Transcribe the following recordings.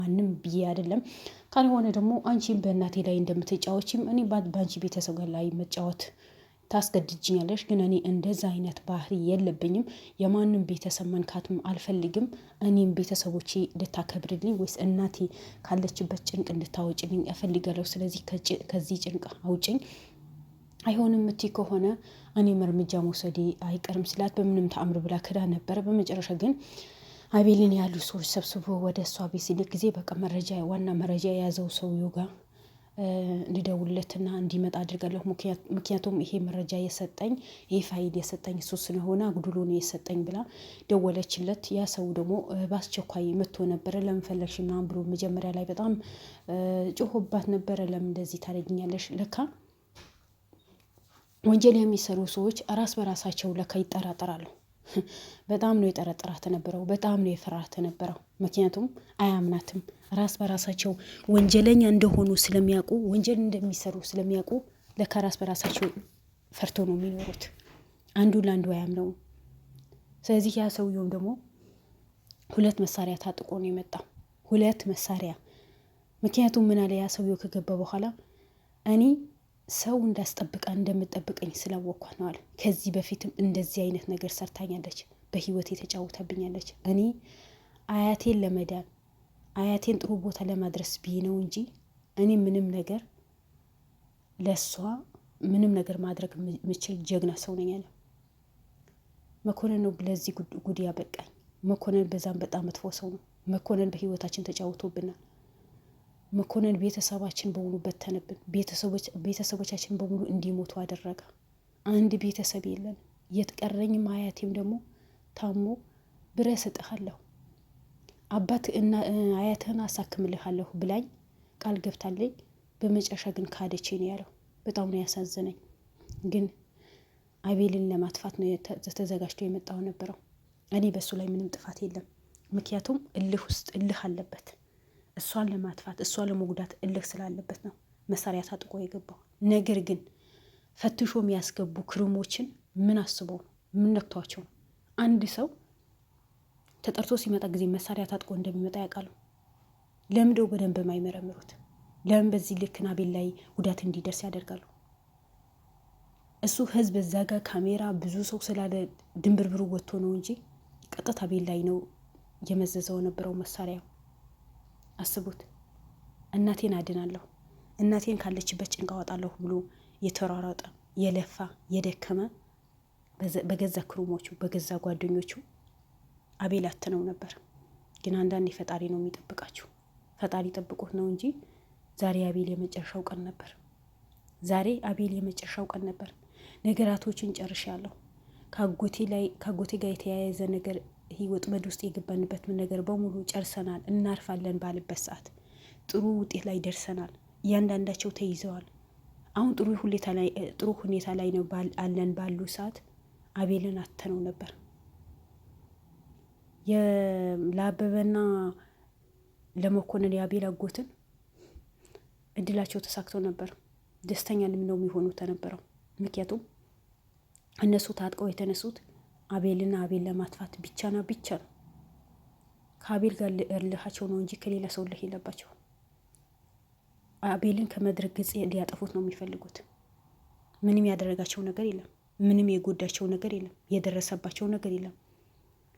ማንም ብዬ አይደለም። ካልሆነ ደግሞ አንቺም በእናቴ ላይ እንደምትጫወችም እኔ በአንቺ ቤተሰብ ላይ መጫወት ታስገድጅኛለሽ። ግን እኔ እንደዛ አይነት ባህሪ የለብኝም። የማንም ቤተሰብ መንካትም አልፈልግም። እኔም ቤተሰቦቼ ልታከብርልኝ ወይስ እናቴ ካለችበት ጭንቅ እንድታወጭልኝ እፈልጋለሁ። ስለዚህ ከዚህ ጭንቅ አውጭኝ። አይሆንም እምትይ ከሆነ እኔም እርምጃ መውሰዴ አይቀርም ስላት በምንም ተአምር ብላ ክዳ ነበረ። በመጨረሻ ግን አቤልን ያሉ ሰዎች ሰብስቦ ወደ እሷ ቤት ሲልክ ጊዜ በቃ ዋና መረጃ የያዘው ሰውዬው ጋር እንድደውልለትና እንዲመጣ አድርጋለሁ። ምክንያቱም ይሄ መረጃ የሰጠኝ ይሄ ፋይል የሰጠኝ እሱ ስለሆነ አጉድሎ ነው የሰጠኝ ብላ ደወለችለት። ያ ሰው ደግሞ በአስቸኳይ መጥቶ ነበረ። ለምን ፈለግሽ ምናምን ብሎ መጀመሪያ ላይ በጣም ጮሆባት ነበረ። ለምን እንደዚህ ታደርጊኛለሽ? ለካ ወንጀል የሚሰሩ ሰዎች ራስ በራሳቸው ለካ ይጠራጠራሉ። በጣም ነው የጠረጠራት ነበረው። በጣም ነው የፈራት ነበረው። ምክንያቱም አያምናትም። ራስ በራሳቸው ወንጀለኛ እንደሆኑ ስለሚያውቁ፣ ወንጀል እንደሚሰሩ ስለሚያውቁ ለካ ራስ በራሳቸው ፈርቶ ነው የሚኖሩት። አንዱ ለአንዱ አያምነውም። ስለዚህ ያ ሰውየውም ደግሞ 2 መሳሪያ ታጥቆ ነው የመጣው። 2 መሳሪያ። ምክንያቱም ምን አለ ያ ሰውየው ከገባ በኋላ እኔ ሰው እንዳስጠብቃ እንደምጠብቀኝ ስላወቅኳት ነው አለ። ከዚህ በፊትም እንደዚህ አይነት ነገር ሰርታኛለች፣ በህይወት የተጫወተብኛለች። እኔ አያቴን ለመዳን አያቴን ጥሩ ቦታ ለማድረስ ብዬ ነው እንጂ እኔ ምንም ነገር ለሷ ምንም ነገር ማድረግ የምችል ጀግና ሰው ነኝ አለ። መኮንን ነው ለዚህ ጉድ ያበቃኝ። መኮንን በዛም በጣም መጥፎ ሰው ነው። መኮንን በህይወታችን ተጫውቶብናል። መኮንን ቤተሰባችን በሙሉ በተነብን። ቤተሰቦቻችን በሙሉ እንዲሞቱ አደረገ። አንድ ቤተሰብ የለን። የተቀረኝም አያቴም ደግሞ ታሞ ብሬ ሰጥሃለሁ አባት እና አያትህን አሳክምልሃለሁ ብላኝ ቃል ገብታለኝ። በመጨረሻ ግን ካደቼ ነው ያለው። በጣም ነው ያሳዘነኝ። ግን አቤልን ለማጥፋት ነው ተዘጋጅቶ የመጣው ነበረው። እኔ በሱ ላይ ምንም ጥፋት የለም። ምክንያቱም እልህ አለበት። እሷን ለማጥፋት እሷን ለመጉዳት እልህ ስላለበት ነው መሳሪያ ታጥቆ የገባው። ነገር ግን ፈትሾ የሚያስገቡ ክርሞችን ምን አስበው ነው? ምን ነክቷቸው ነው? አንድ ሰው ተጠርቶ ሲመጣ ጊዜ መሳሪያ ታጥቆ እንደሚመጣ ያውቃሉ። ለምደው በደንብ የማይመረምሩት? ለምን በዚህ ልክ አቤል ላይ ጉዳት እንዲደርስ ያደርጋሉ? እሱ ህዝብ እዛ ጋር ካሜራ ብዙ ሰው ስላለ ድንብርብሩ ወጥቶ ነው እንጂ ቀጥታ አቤል ላይ ነው የመዘዘው ነበረው መሳሪያው። አስቡት። እናቴን አድናለሁ፣ እናቴን ካለችበት ጭንቅ አወጣለሁ ብሎ የተሯሯጠ የለፋ የደከመ በገዛ ክሩሞቹ በገዛ ጓደኞቹ አቤል አትነው ነበር። ግን አንዳንዴ ፈጣሪ ነው የሚጠብቃችሁ። ፈጣሪ ጠብቆት ነው እንጂ ዛሬ አቤል የመጨረሻው ቀን ነበር። ዛሬ አቤል የመጨረሻው ቀን ነበር። ነገራቶችን ጨርሻለሁ። ከአጎቴ ጋር የተያያዘ ነገር ይህ ወጥመድ ውስጥ የገባንበት ነገር በሙሉ ጨርሰናል። እናርፋለን ባልበት ሰዓት ጥሩ ውጤት ላይ ደርሰናል። እያንዳንዳቸው ተይዘዋል። አሁን ጥሩ ሁኔታ ላይ ነው አለን ባሉ ሰዓት አቤልን አተነው ነበር። ለአበበና ለመኮንን የአቤል አጎትን እድላቸው ተሳክቶ ነበር። ደስተኛ ነው የሚሆኑ ተነበረው። ምክንያቱም እነሱ ታጥቀው የተነሱት አቤልና አቤል ለማጥፋት ብቻና ብቻ ነው። ከአቤል ጋር እልሃቸው ነው እንጂ ከሌላ ሰው እልህ የለባቸው። አቤልን ከመድረክ ገጽ ሊያጠፉት ነው የሚፈልጉት። ምንም ያደረጋቸው ነገር የለም። ምንም የጎዳቸው ነገር የለም። የደረሰባቸው ነገር የለም።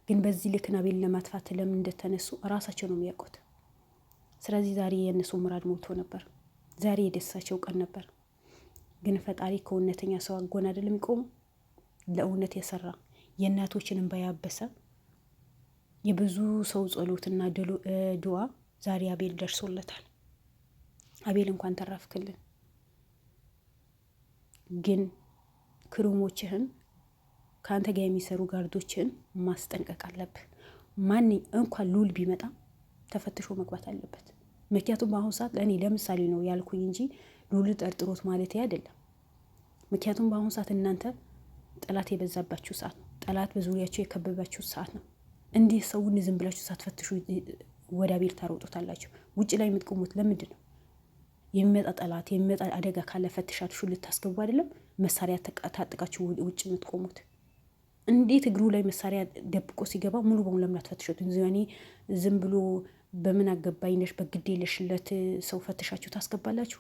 ግን በዚህ ልክ አቤልን ለማጥፋት ለምን እንደተነሱ እራሳቸው ነው የሚያውቁት። ስለዚህ ዛሬ የእነሱ ሙራድ ሞቶ ነበር። ዛሬ የደሳቸው ቀን ነበር። ግን ፈጣሪ ከእውነተኛ ሰው አጎን አይደለም ይቆሙ። ለእውነት የሰራ የእናቶችን እንባ ያበሰ የብዙ ሰው ጸሎትና ዱዓ ዛሬ አቤል ደርሶለታል። አቤል እንኳን ተረፍክልን። ግን ክሩሞችህን ከአንተ ጋር የሚሰሩ ጋርዶችህን ማስጠንቀቅ አለብህ። ማን እንኳን ሉል ቢመጣ ተፈትሾ መግባት አለበት። ምክንያቱም በአሁኑ ሰዓት ለእኔ ለምሳሌ ነው ያልኩኝ እንጂ ሉል ጠርጥሮት ማለት አይደለም። ምክንያቱም በአሁኑ ሰዓት እናንተ ጠላት የበዛባችሁ ሰዓት ነው። ጠላት በዙሪያችሁ የከበባችሁ ሰዓት ነው። እንዲህ ሰውን ዝም ብላችሁ ሳትፈትሹ ወደ አቤል ታሮጡታላችሁ። ውጭ ላይ የምትቆሙት ለምንድን ነው? የሚመጣ ጠላት የሚመጣ አደጋ ካለ ፈትሻችሁ ልታስገቡ አይደለም መሳሪያ ታጥቃችሁ ውጭ የምትቆሙት። እንዴት እግሩ ላይ መሳሪያ ደብቆ ሲገባ ሙሉ በሙሉ ለምን አትፈትሹት? እኔ ዝም ብሎ በምን አገባኝ ነሽ በግዴለሽለት ሰው ፈትሻችሁ ታስገባላችሁ?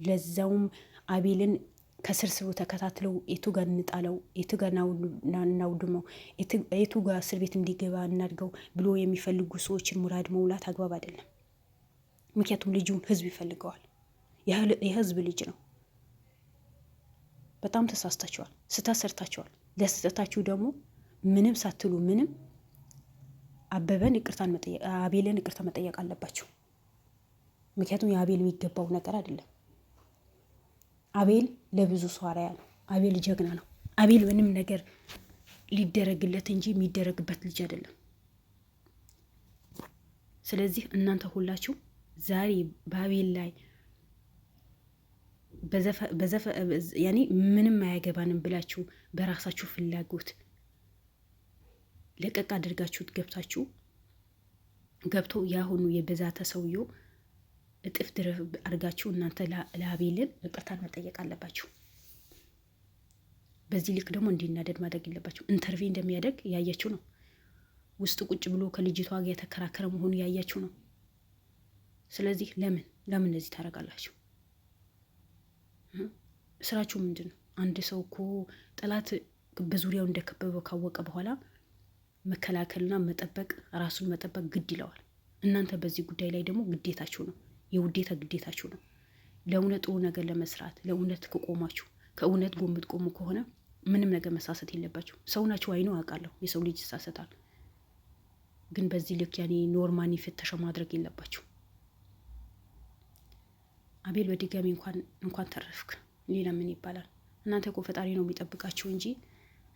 ለዛውም አቤልን ከስር ስሩ ተከታትለው የቱ ጋር እንጣለው፣ የቱ ጋር እናውድመው፣ የቱ ጋር እስር ቤት እንዲገባ እናድገው ብሎ የሚፈልጉ ሰዎችን ሙራድ መውላት አግባብ አይደለም። ምክንያቱም ልጁን ህዝብ ይፈልገዋል። የህዝብ ልጅ ነው። በጣም ተሳስታችኋል፣ ስህተት ሰርታችኋል። ለስህተታችሁ ደግሞ ምንም ሳትሉ ምንም አቤልን ይቅርታ መጠየቅ አለባችሁ። ምክንያቱም የአቤል የሚገባው ነገር አይደለም። አቤል ለብዙ ሰው አርአያ ነው። አቤል ጀግና ነው። አቤል ምንም ነገር ሊደረግለት እንጂ የሚደረግበት ልጅ አይደለም። ስለዚህ እናንተ ሁላችሁ ዛሬ በአቤል ላይ ያኔ ምንም አያገባንም ብላችሁ በራሳችሁ ፍላጎት ለቀቅ አድርጋችሁት ገብተው ያሁኑ የበዛተ ሰውየው እጥፍ ድረስ አድርጋችሁ እናንተ ለአቤልን ይቅርታን መጠየቅ አለባችሁ። በዚህ ልክ ደግሞ እንዲናደድ ማድረግ የለባችሁ። ኢንተርቪው እንደሚያደርግ ያያችሁ ነው። ውስጥ ቁጭ ብሎ ከልጅቷ ጋር የተከራከረ መሆኑ ያያችሁ ነው። ስለዚህ ለምን እንደዚህ ታደርጋላችሁ? ስራችሁ ምንድን ነው? አንድ ሰው እኮ ጠላት በዙሪያው እንደከበበው ካወቀ በኋላ መከላከልና መጠበቅ ራሱን መጠበቅ ግድ ይለዋል። እናንተ በዚህ ጉዳይ ላይ ደግሞ ግዴታችሁ ነው፣ የውዴታ ግዴታችሁ ነው። ለእውነት ጥሩ ነገር ለመስራት ለእውነት ከቆማችሁ ከእውነት ጎን የምትቆሙ ከሆነ ምንም ነገር መሳሰት የለባችሁ። ሰው ናችሁ፣ አይኖ አውቃለሁ፣ የሰው ልጅ ይሳሰታል። ግን በዚህ ልክ ያኔ ኖርማኒ ፍተሻ ማድረግ የለባችሁ። አቤል በድጋሚ እንኳን ተረፍክ። ሌላ ምን ይባላል? እናንተ እኮ ፈጣሪ ነው የሚጠብቃችሁ እንጂ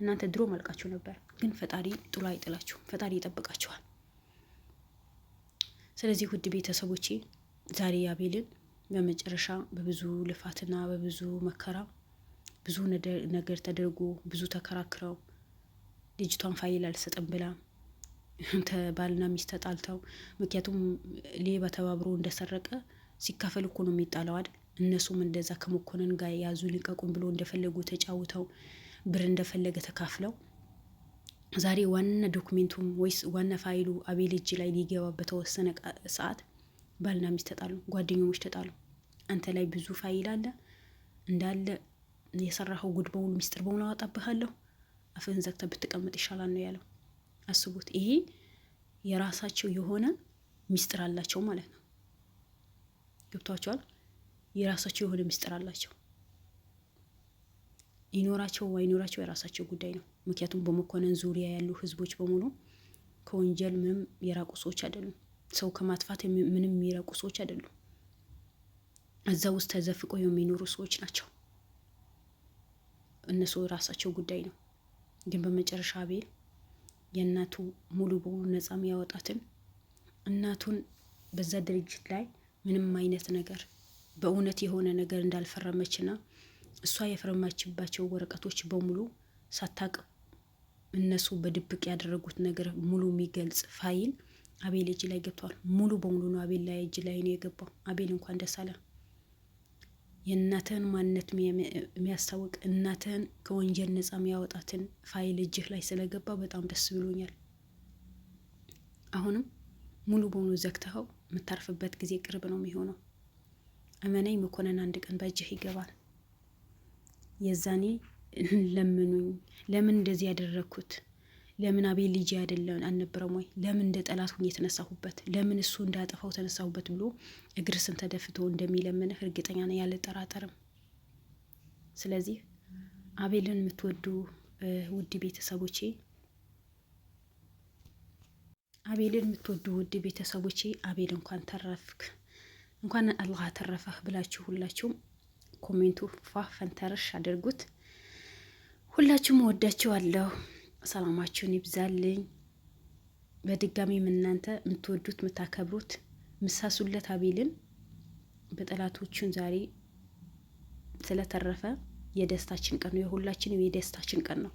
እናንተ ድሮ መልቃችሁ ነበር። ግን ፈጣሪ ጥሎ አይጥላችሁ፣ ፈጣሪ ይጠብቃችኋል። ስለዚህ ውድ ቤተሰቦቼ ዛሬ አቤልን በመጨረሻ በብዙ ልፋትና በብዙ መከራ ብዙ ነገር ተደርጎ ብዙ ተከራክረው ልጅቷን ፋይል አልሰጥም ብላ ባልና ሚስት ተጣልተው፣ ምክንያቱም ሌባ ተባብሮ እንደሰረቀ ሲካፈል እኮ ነው የሚጣለው አይደል? እነሱም እንደዛ ከመኮንን ጋር ያዙ ልቀቁን ብሎ እንደፈለጉ ተጫውተው ብር እንደፈለገ ተካፍለው ዛሬ ዋና ዶክሜንቱም ወይስ ዋና ፋይሉ አቤል እጅ ላይ ሊገባ በተወሰነ ሰዓት ባልና ሚስት ተጣሉ፣ ጓደኞች ተጣሉ። አንተ ላይ ብዙ ፋይል አለ እንዳለ የሰራኸው ጉድ በሙሉ ሚስጥር በሙሉ አወጣብሃለሁ፣ አፍህን ዘግተህ ብትቀመጥ ይሻላል ነው ያለው። አስቡት፣ ይሄ የራሳቸው የሆነ ሚስጥር አላቸው ማለት ነው። ገብቷቸዋል። የራሳቸው የሆነ ሚስጥር አላቸው። ይኖራቸው አይኖራቸው የራሳቸው ጉዳይ ነው። ምክንያቱም በመኮንን ዙሪያ ያሉ ህዝቦች በሙሉ ከወንጀል ምንም የራቁ ሰዎች አይደሉም። ሰው ከማጥፋት ምንም የሚራቁ ሰዎች አይደሉም። እዛ ውስጥ ተዘፍቀው የሚኖሩ ሰዎች ናቸው። እነሱ ራሳቸው ጉዳይ ነው። ግን በመጨረሻ አቤል የእናቱ ሙሉ በሙሉ ነጻ የሚያወጣትን እናቱን በዛ ድርጅት ላይ ምንም አይነት ነገር በእውነት የሆነ ነገር እንዳልፈረመችና እሷ የፈረማችባቸው ወረቀቶች በሙሉ ሳታቅ እነሱ በድብቅ ያደረጉት ነገር ሙሉ የሚገልጽ ፋይል አቤል እጅ ላይ ገብቷል። ሙሉ በሙሉ ነው አቤል ላይ እጅ ላይ ነው የገባው። አቤል እንኳን ደስ አለ። የእናትህን ማንነት የሚያስታውቅ እናትህን ከወንጀል ነጻ የሚያወጣትን ፋይል እጅህ ላይ ስለገባ በጣም ደስ ብሎኛል። አሁንም ሙሉ በሙሉ ዘግተኸው የምታርፍበት ጊዜ ቅርብ ነው የሚሆነው። እመነኝ፣ መኮንን አንድ ቀን በእጅህ ይገባል። የዛኔ ለምኑኝ፣ ለምን እንደዚህ ያደረግኩት፣ ለምን አቤል ልጅ አይደለም አልነበረም ወይ፣ ለምን እንደ ጠላት ሁኝ የተነሳሁበት፣ ለምን እሱ እንዳጠፋው ተነሳሁበት ብሎ እግር ስም ተደፍቶ እንደሚለምንህ እርግጠኛ ነኝ፣ ያልጠራጠርም። ስለዚህ አቤልን የምትወዱ ውድ ቤተሰቦቼ አቤል እንኳን ተረፍክ፣ እንኳን አላህ ተረፈህ ብላችሁ ሁላችሁም ኮሜንቱ ፈንተርሽ አድርጉት። ሁላችሁም ወዳችኋለሁ። ሰላማችሁን ይብዛልኝ። በድጋሚም እናንተ የምትወዱት የምታከብሩት ምሳሱለት አቤልን በጠላቶቹን ዛሬ ስለተረፈ የደስታችን ቀን ነው። የሁላችንም የደስታችን ቀን ነው።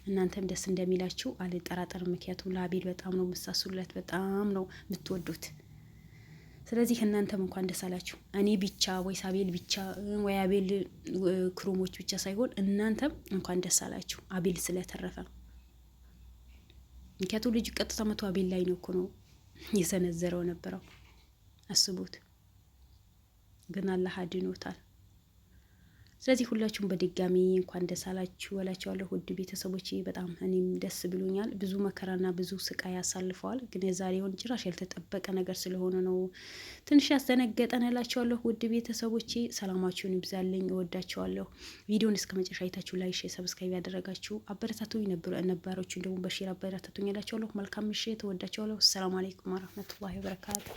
እናንተም ደስ እንደሚላችሁ አልጠራጠርም። ምክንያቱም ለአቤል በጣም ነው ምሳሱለት፣ በጣም ነው የምትወዱት። ስለዚህ እናንተም እንኳን ደስ አላችሁ። እኔ ብቻ ወይስ አቤል ብቻ ወይ አቤል ክሮሞች ብቻ ሳይሆን እናንተም እንኳን ደስ አላችሁ አቤል ስለተረፈ። ምክንያቱም ልጅ ቀጥታ መቶ አቤል ላይ ነው እኮ ነው የሰነዘረው ነበረው። አስቡት። ግን አላህ አድኖታል። ስለዚህ ሁላችሁም በድጋሚ እንኳን ደስ አላችሁ እላችኋለሁ ውድ ቤተሰቦቼ። በጣም እኔም ደስ ብሎኛል። ብዙ መከራና ብዙ ስቃይ ያሳልፈዋል። ግን የዛሬውን ጭራሽ ያልተጠበቀ ነገር ስለሆነ ነው ትንሽ ያስደነገጠን እላችኋለሁ ውድ ቤተሰቦቼ። ሰላማችሁን ይብዛልኝ። እወዳችኋለሁ። ቪዲዮን እስከ መጨረሻ አይታችሁ ላይክ፣ ሼር፣ ሰብስክራይብ ያደረጋችሁ አበረታቱኝ። ነባሮቹን ደግሞ በሼር አበረታቱኝ እላችኋለሁ። መልካም ምሽት። እወዳችኋለሁ። ሰላም አለይኩም ወራህመቱላሂ ወበረካቱ።